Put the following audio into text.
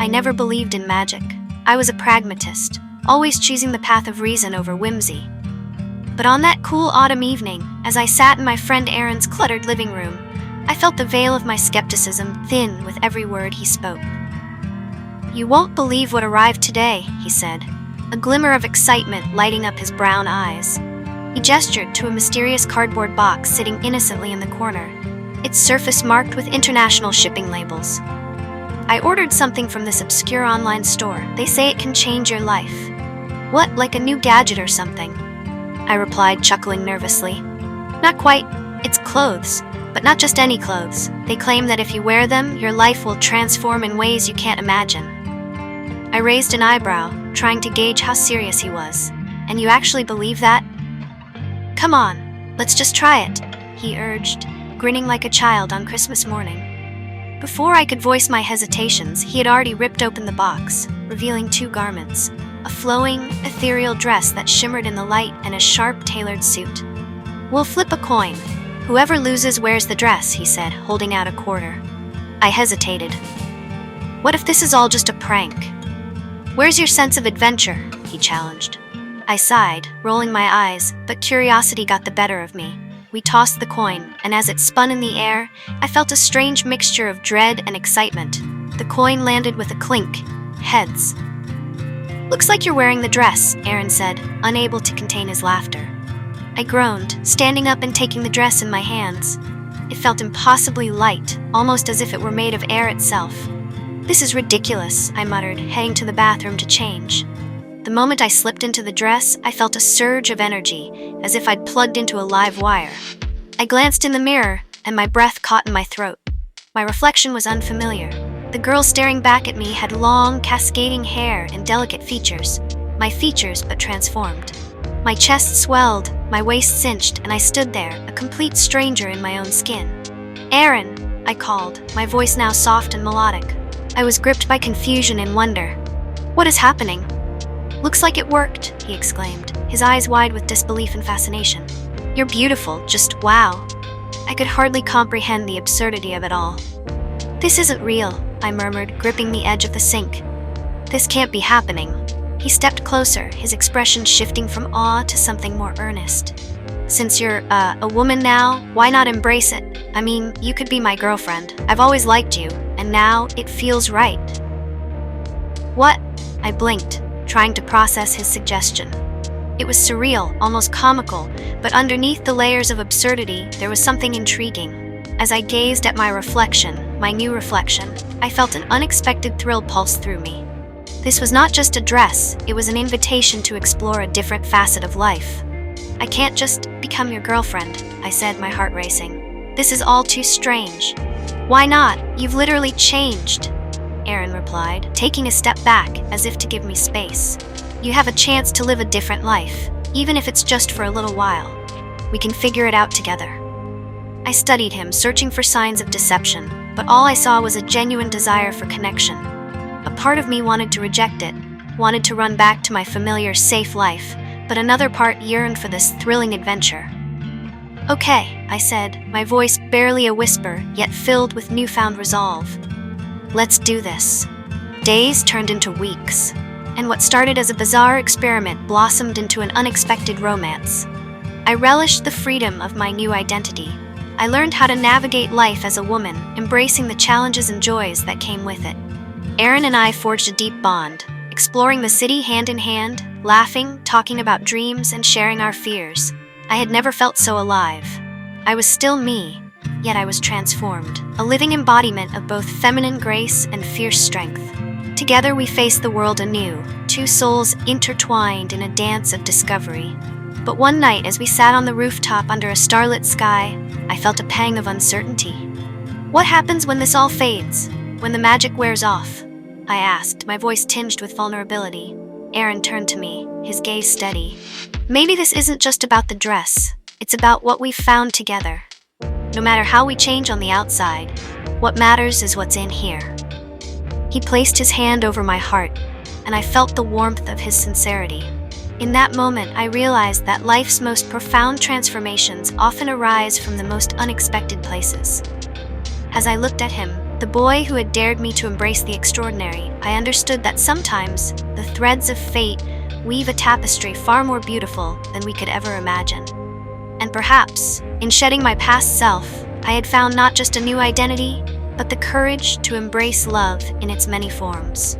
I never believed in magic. I was a pragmatist, always choosing the path of reason over whimsy. But on that cool autumn evening, as I sat in my friend Aaron's cluttered living room, I felt the veil of my skepticism thin with every word he spoke. "You won't believe what arrived today," he said, a glimmer of excitement lighting up his brown eyes. He gestured to a mysterious cardboard box sitting innocently in the corner, its surface marked with international shipping labels. "I ordered something from this obscure online store. They say it can change your life." "What, like a new gadget or something?" I replied, chuckling nervously. "Not quite. It's clothes, but not just any clothes. They claim that if you wear them, your life will transform in ways you can't imagine." I raised an eyebrow, trying to gauge how serious he was. "And you actually believe that?" "Come on, let's just try it," he urged, grinning like a child on Christmas morning. Before I could voice my hesitations, he had already ripped open the box, revealing 2 garments, a flowing, ethereal dress that shimmered in the light and a sharp, tailored suit. "We'll flip a coin. Whoever loses wears the dress," he said, holding out a quarter. I hesitated. "What if this is all just a prank?" "Where's your sense of adventure?" he challenged. I sighed, rolling my eyes, but curiosity got the better of me. We tossed the coin, and as it spun in the air, I felt a strange mixture of dread and excitement. The coin landed with a clink. Heads. "Looks like you're wearing the dress," Aaron said, unable to contain his laughter. I groaned, standing up and taking the dress in my hands. It felt impossibly light, almost as if it were made of air itself. "This is ridiculous," I muttered, heading to the bathroom to change. The moment I slipped into the dress, I felt a surge of energy, as if I'd plugged into a live wire. I glanced in the mirror, and my breath caught in my throat. My reflection was unfamiliar. The girl staring back at me had long, cascading hair and delicate features. My features, but transformed. My chest swelled, my waist cinched, and I stood there, a complete stranger in my own skin. "Aaron," I called, my voice now soft and melodic. I was gripped by confusion and wonder. "What is happening?" "Looks like it worked," he exclaimed, his eyes wide with disbelief and fascination. "You're beautiful, just wow." I could hardly comprehend the absurdity of it all. "This isn't real," I murmured, gripping the edge of the sink. "This can't be happening." He stepped closer, his expression shifting from awe to something more earnest. "Since you're, a woman now, why not embrace it? I mean, you could be my girlfriend. I've always liked you, and now it feels right." "What?" I blinked, trying to process his suggestion. It was surreal, almost comical, but underneath the layers of absurdity, there was something intriguing. As I gazed at my reflection, my new reflection, I felt an unexpected thrill pulse through me. This was not just a dress, it was an invitation to explore a different facet of life. "I can't just become your girlfriend," I said, my heart racing. "This is all too strange." "Why not? You've literally changed," Aaron replied, taking a step back as if to give me space. "You have a chance to live a different life, even if it's just for a little while. We can figure it out together." I studied him, searching for signs of deception, but all I saw was a genuine desire for connection. A part of me wanted to reject it, wanted to run back to my familiar, safe life, but another part yearned for this thrilling adventure. "Okay," I said, my voice barely a whisper, yet filled with newfound resolve. "Let's do this." Days turned into weeks, and what started as a bizarre experiment blossomed into an unexpected romance. I relished the freedom of my new identity. I learned how to navigate life as a woman, embracing the challenges and joys that came with it. Aaron and I forged a deep bond, exploring the city hand in hand, laughing, talking about dreams, and sharing our fears. I had never felt so alive. I was still me, yet I was transformed, a living embodiment of both feminine grace and fierce strength. Together we faced the world anew, 2 souls intertwined in a dance of discovery. But one night, as we sat on the rooftop under a starlit sky, I felt a pang of uncertainty. "What happens when this all fades? When the magic wears off?" I asked, my voice tinged with vulnerability. Aaron turned to me, his gaze steady. "Maybe this isn't just about the dress. It's about what we've found together. No matter how we change on the outside, what matters is what's in here." He placed his hand over my heart, and I felt the warmth of his sincerity. In that moment, I realized that life's most profound transformations often arise from the most unexpected places. As I looked at him, The boy who had dared me to embrace the extraordinary, I understood that sometimes the threads of fate weave a tapestry far more beautiful than we could ever imagine. And perhaps, in shedding my past self, I had found not just a new identity, but the courage to embrace love in its many forms.